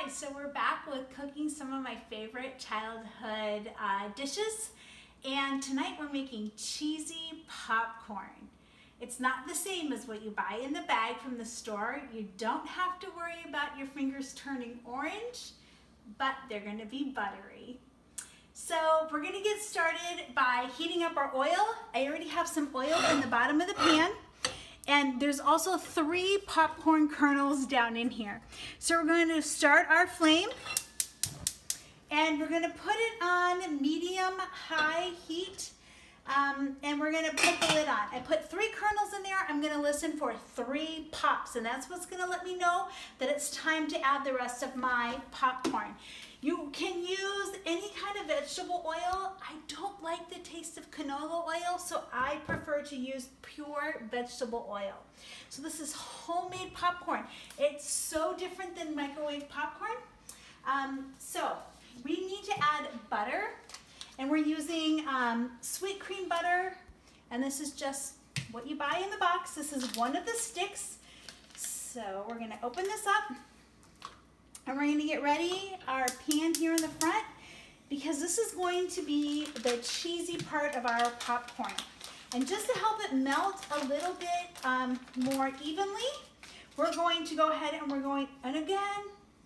Hi, so we're back with cooking some of my favorite childhood dishes, and tonight we're making cheesy popcorn. It's not the same as what you buy in the bag from the store. You don't have to worry about your fingers turning orange, but they're going to be buttery. So we're going to get started by heating up our oil. I already have some oil in the bottom of the pan. And there's also 3 popcorn kernels down in here. So we're going to start our flame and we're going to put it on medium-high heat, and we're going to put the lid on. I put 3 kernels in there. I'm going to listen for 3 pops, and that's what's going to let me know that it's time to add the rest of my popcorn. You can use any kind of vegetable oil. I don't like the taste of canola oil, so I prefer to use pure vegetable oil. So this is homemade popcorn. It's so different than microwave popcorn. So we need to add butter, and we're using sweet cream butter, and this is just what you buy in the box. This is one of the sticks. So we're gonna open this up. And we're going to get ready our pan here in the front, because this is going to be the cheesy part of our popcorn. And just to help it melt a little bit more evenly, we're going to go ahead and again,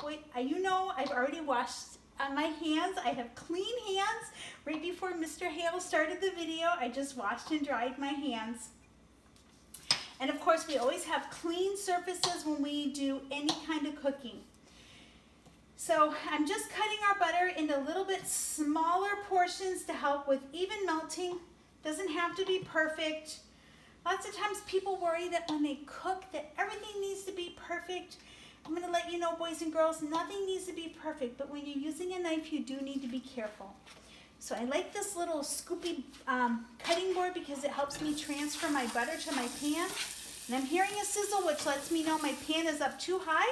wait, you know I've already washed my hands. I have clean hands. Right before Mr. Hale started the video, I just washed and dried my hands. And of course, we always have clean surfaces when we do any kind of cooking. So I'm just cutting our butter into a little bit smaller portions to help with even melting. Doesn't have to be perfect. Lots of times people worry that when they cook that everything needs to be perfect. I'm going to let you know, boys and girls, nothing needs to be perfect, but when you're using a knife, you do need to be careful. So I like this little scoopy cutting board because it helps me transfer my butter to my pan. And I'm hearing a sizzle, which lets me know my pan is up too high.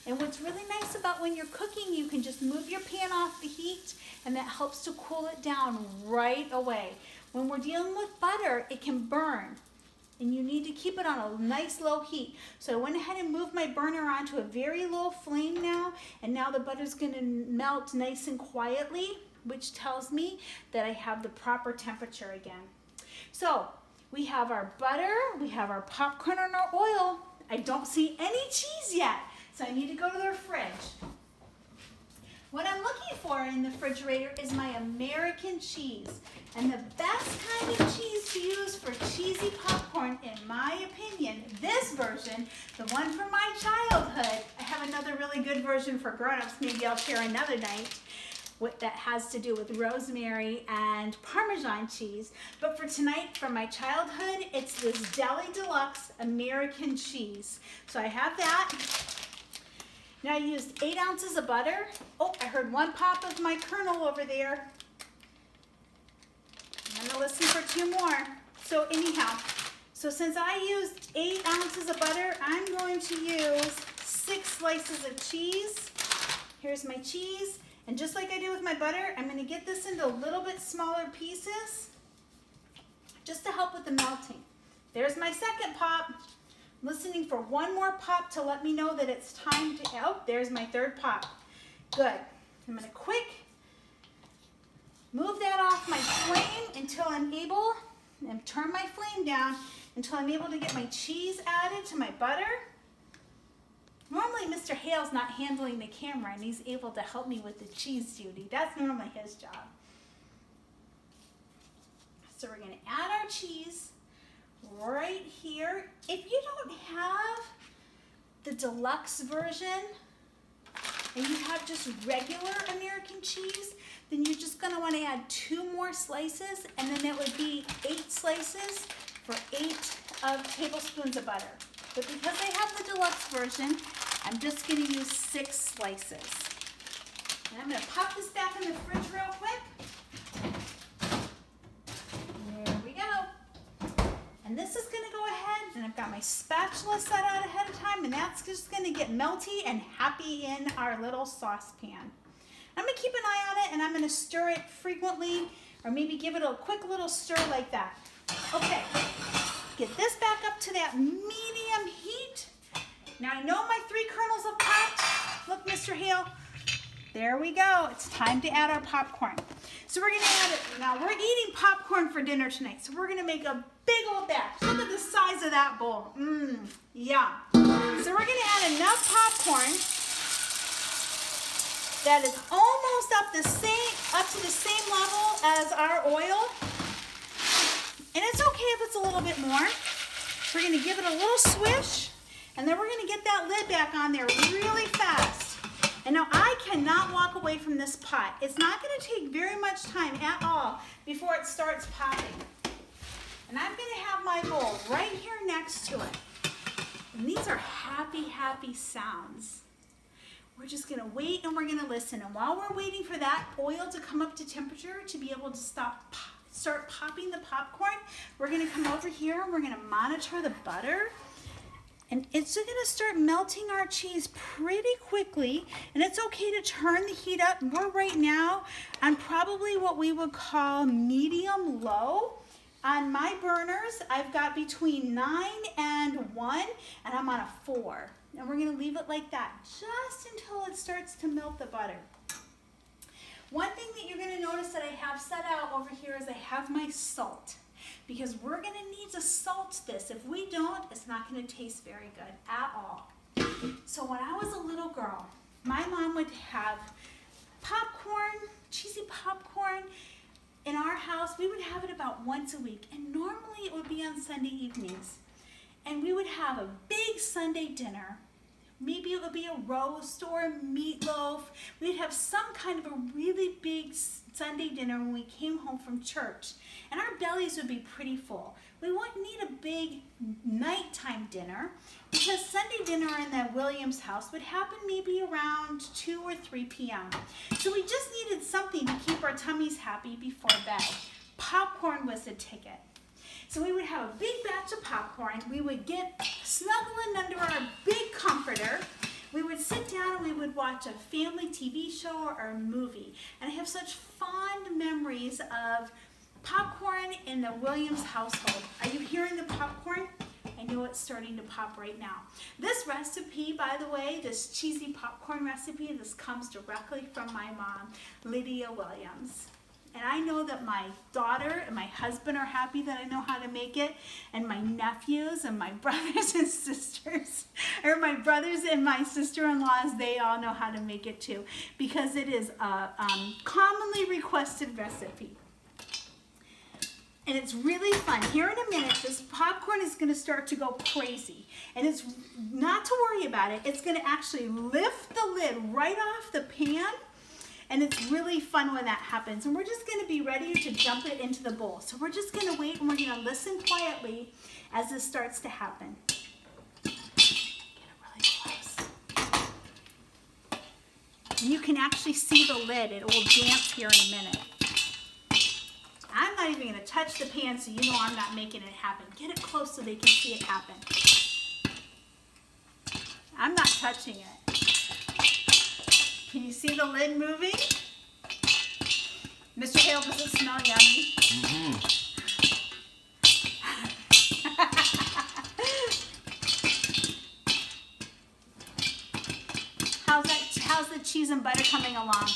And what's really nice about when you're cooking, you can just move your pan off the heat, and that helps to cool it down right away. When we're dealing with butter, it can burn, and you need to keep it on a nice low heat. So I went ahead and moved my burner onto a very low flame now, and now the butter's going to melt nice and quietly, which tells me that I have the proper temperature again. So we have our butter, we have our popcorn and our oil. I don't see any cheese yet. So I need to go to the fridge. What I'm looking for in the refrigerator is my American cheese. And the best kind of cheese to use for cheesy popcorn, in my opinion, this version, the one from my childhood. I have another really good version for grown-ups. Maybe I'll share another night. That has to do with rosemary and Parmesan cheese. But for tonight, from my childhood, it's this Deli Deluxe American cheese. So I have that. Now I used 8 ounces of butter. Oh, I heard 1 pop of my kernel over there. I'm gonna listen for 2 more. So anyhow, since I used 8 ounces of butter, I'm going to use 6 slices of cheese. Here's my cheese. And just like I did with my butter, I'm gonna get this into a little bit smaller pieces, just to help with the melting. There's my second pop. Listening for 1 more pop to let me know that it's time to, oh, there's my 3rd pop. Good. I'm going to quick move that off my flame until I'm able, and turn my flame down until I'm able to get my cheese added to my butter. Normally Mr. Hale's not handling the camera and he's able to help me with the cheese duty. That's normally his job. So we're going to add our cheese right here. If you don't have the deluxe version and you have just regular American cheese, then you're just going to want to add 2 more slices, and then it would be 8 slices for 8 tablespoons of butter. But because I have the deluxe version, I'm just going to use 6 slices. And I'm going to pop this back in the fridge real quick. And this is going to go ahead, and I've got my spatula set out ahead of time, and that's just going to get melty and happy in our little saucepan. I'm going to keep an eye on it, and I'm going to stir it frequently, or maybe give it a quick little stir like that. Okay, get this back up to that medium heat. Now I know my 3 kernels have popped. Look, Mr. Hale, There we go. It's time to add our popcorn. So we're gonna add it. Now we're eating popcorn for dinner tonight. So we're gonna make a big old batch. Look at the size of that bowl. Yum. So we're gonna add enough popcorn that is almost up to the same level as our oil. And it's okay if it's a little bit more. We're gonna give it a little swish, and then we're gonna get that lid back on there really fast. And now I cannot walk away from this pot. It's not gonna take very much time at all before it starts popping. And I'm gonna have my bowl right here next to it. And these are happy, happy sounds. We're just gonna wait and we're gonna listen. And while we're waiting for that oil to come up to temperature to be able to start popping the popcorn, we're gonna come over here and we're gonna monitor the butter. And it's gonna start melting our cheese pretty quickly. And it's okay to turn the heat up. We're right now on probably what we would call medium low. On my burners, I've got between 9 and 1, and I'm on a 4. And we're gonna leave it like that just until it starts to melt the butter. One thing that you're gonna notice that I have set out over here is I have my salt, because we're gonna need to salt this. If we don't, it's not gonna taste very good at all. So when I was a little girl, my mom would have popcorn, cheesy popcorn. In our house, we would have it about once a week, and normally it would be on Sunday evenings. And we would have a big Sunday dinner. Maybe it would be a roast or a meatloaf. We'd have some kind of a really big Sunday dinner when we came home from church. And our bellies would be pretty full. We wouldn't need a big nighttime dinner, because Sunday dinner in the Williams house would happen maybe around 2 or 3 p.m. So we just needed something to keep our tummies happy before bed. Popcorn was the ticket. So we would have a big batch of popcorn. We would get snuggling under our big comforter. We would sit down and we would watch a family TV show or a movie. And I have such fond memories of popcorn in the Williams household. Are you hearing the popcorn? I know it's starting to pop right now. This recipe, by the way, this cheesy popcorn recipe, this comes directly from my mom, Lydia Williams. And I know that my daughter and my husband are happy that I know how to make it, and my nephews and my brothers and sisters, or my brothers and my sister-in-laws, they all know how to make it too, because it is a commonly requested recipe. And it's really fun. Here in a minute, this popcorn is gonna start to go crazy. And it's not to worry about it. It's gonna actually lift the lid right off the pan. And it's really fun when that happens. And we're just gonna be ready to dump it into the bowl. So we're just gonna wait and we're gonna listen quietly as this starts to happen. Get it really close. And you can actually see the lid. It will dance here in a minute. I'm not even gonna touch the pan, so you know I'm not making it happen. Get it close so they can see it happen. I'm not touching it. Can you see the lid moving? Mr. Hale, does it smell yummy? Mm-hmm. How's the cheese and butter coming along?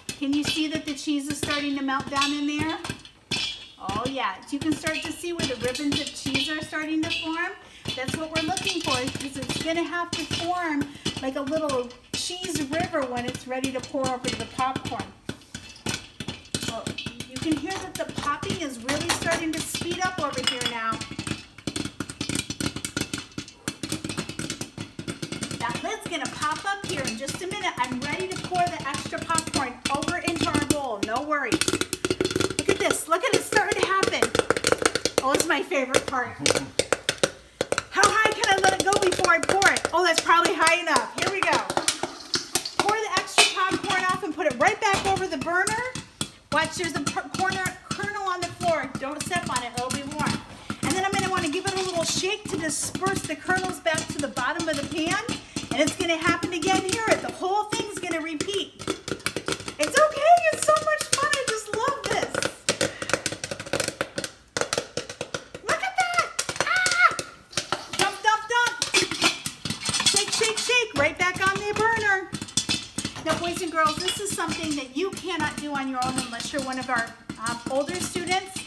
Can you see that the cheese is starting to melt down in there? Oh yeah, you can start to see where the ribbons of cheese are starting to form. That's what we're looking for, because it's gonna have to form like a little cheese river when it's ready to pour over the popcorn. Well, you can hear that the popping is really starting to speed up over here now. That lid's gonna pop up here in just a minute. I'm ready to pour the extra popcorn over into our bowl, no worries. Look at this, look at it starting to happen. Oh, it's my favorite part. How high can I let it go before I pour it? Oh, that's probably high enough. Here we go. Pour the extra popcorn off and put it right back over the burner. Watch, there's a kernel on the floor. Don't step on it, it'll be warm. And then I'm gonna wanna give it a little shake to disperse the kernels back to the bottom of the pan. And it's gonna happen again. Hear it, the whole thing's gonna repeat. It's okay, it's so much fun, I just love this. Look at that! Ah! Dump, dump, dump. Shake, shake, shake, right back on the burner. Now, boys and girls, this is something that you cannot do on your own unless you're one of our older students.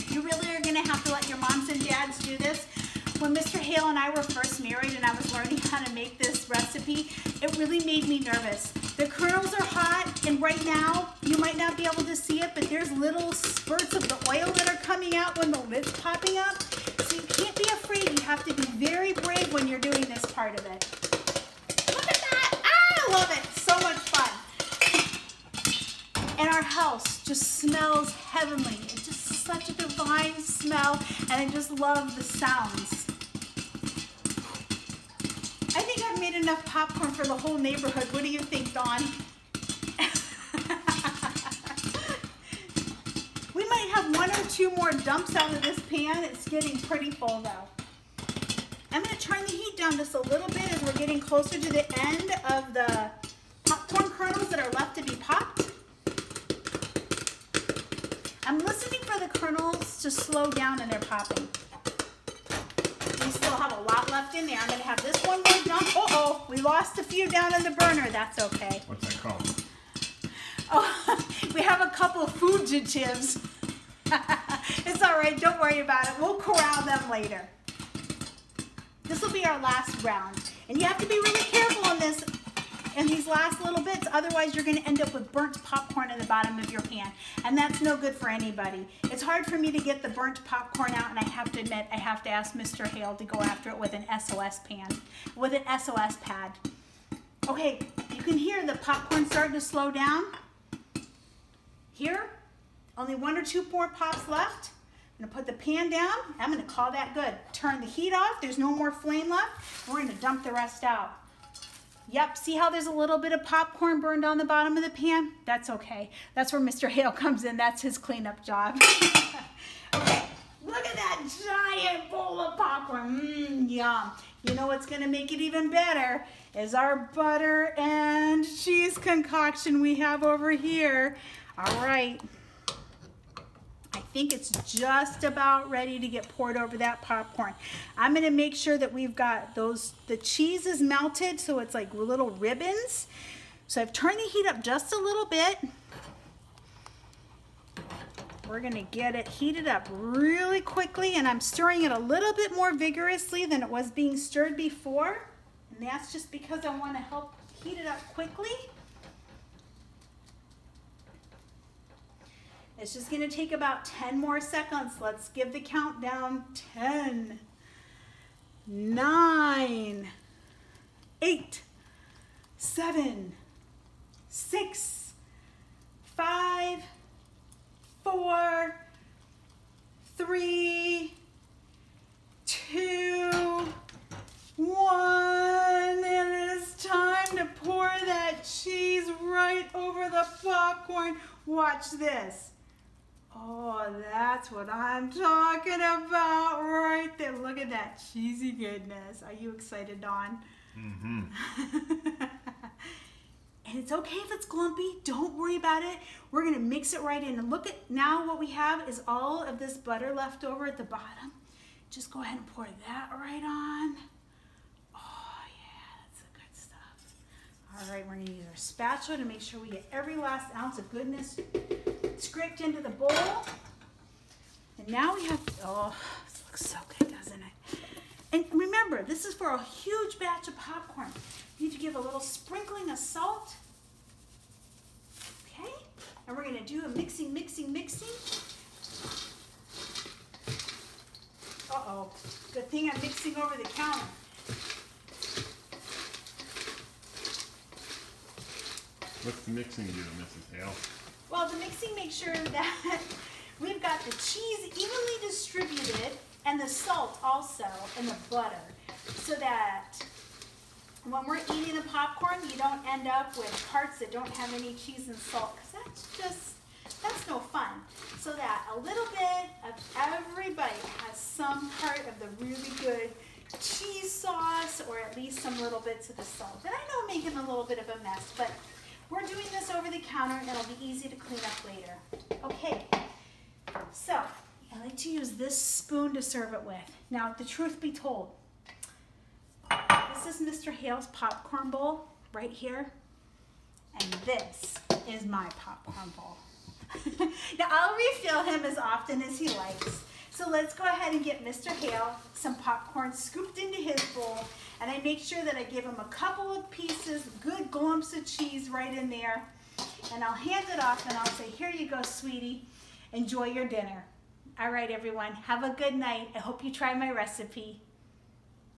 You really are going to have to let your moms and dads do this. When Mr. Hale and I were first married and I was learning how to make this recipe, it really made me nervous. The kernels are hot, and right now, you might not be able to see it, but there's little spurts of the oil that are coming out when the lid's popping up. So you can't be afraid. You have to be very brave when you're doing this part of it. Look at that. I love it. So much fun. And our house just smells heavenly. It's just such a divine smell, and I just love the sounds. I think I've made enough popcorn for the whole neighborhood. What do you think, Dawn? We might have 1 or 2 more dumps out of this pan. It's getting pretty full though. I'm going to turn the heat down just a little bit as we're getting closer to the end of the popcorn kernels that are left to be popped. I'm listening for the kernels to slow down in their popping. We still have a lot left in there. I'm going to have this one more dump. Uh-oh, we lost a few down in the burner. That's okay. What's that called? Oh, we have a couple of fugitives. It's all right. Don't worry about it. We'll corral them later. This will be our last round. And you have to be really careful on this in these last little bits. Otherwise, you're going to end up with burnt popcorn in the bottom of your pan. And that's no good for anybody. It's hard for me to get the burnt popcorn out, and I have to admit, I have to ask Mr. Hale to go after it with an SOS pan, with an SOS pad. Okay, you can hear the popcorn starting to slow down. Here, only 1 or 2 more pops left. I'm going to put the pan down. I'm going to call that good. Turn the heat off. There's no more flame left. We're going to dump the rest out. Yep, see how there's a little bit of popcorn burned on the bottom of the pan? That's okay. That's where Mr. Hale comes in. That's his cleanup job. Okay, look at that giant bowl of popcorn. Yum. You know what's going to make it even better is our butter and cheese concoction we have over here. All right. I think it's just about ready to get poured over that popcorn. I'm going to make sure that we've got the cheese is melted so it's like little ribbons. So I've turned the heat up just a little bit. We're going to get it heated up really quickly, and I'm stirring it a little bit more vigorously than it was being stirred before. And that's just because I want to help heat it up quickly. It's just going to take about 10 more seconds. Let's give the countdown. 10, 9, 8, 7, 6, 5, 4, 3, 2, 1. It is time to pour that cheese right over the popcorn. Watch this. Oh, that's what I'm talking about right there. Look at that cheesy goodness. Are you excited, Dawn? Mm-hmm. And it's okay if it's glumpy. Don't worry about it. We're going to mix it right in. And look at now what we have is all of this butter left over at the bottom. Just go ahead and pour that right on. Oh, yeah, that's the good stuff. All right, we're going to use our spatula to make sure we get every last ounce of goodness scraped into the bowl. And now we have, oh, this looks so good, doesn't it? And remember, this is for a huge batch of popcorn. You need to give a little sprinkling of salt. Okay? And we're going to do a mixing. Uh-oh. Good thing I'm mixing over the counter. What's the mixing do, Mrs. Hale? Well, the mixing makes sure that we've got the cheese evenly distributed and the salt also and the butter, so that when we're eating the popcorn, you don't end up with parts that don't have any cheese and salt, because that's no fun. So that a little bit of everybody has some part of the really good cheese sauce, or at least some little bits of the salt. And I know I'm making a little bit of a mess, but we're doing this over the counter, and it'll be easy to clean up later. Okay, so I like to use this spoon to serve it with. Now, the truth be told, this is Mr. Hale's popcorn bowl right here. And this is my popcorn bowl. Now I'll refill him as often as he likes. So let's go ahead and get Mr. Hale some popcorn scooped into his bowl. And I make sure that I give him a couple of pieces, good glumps of cheese right in there. And I'll hand it off and I'll say, here you go, sweetie. Enjoy your dinner. All right, everyone. Have a good night. I hope you try my recipe.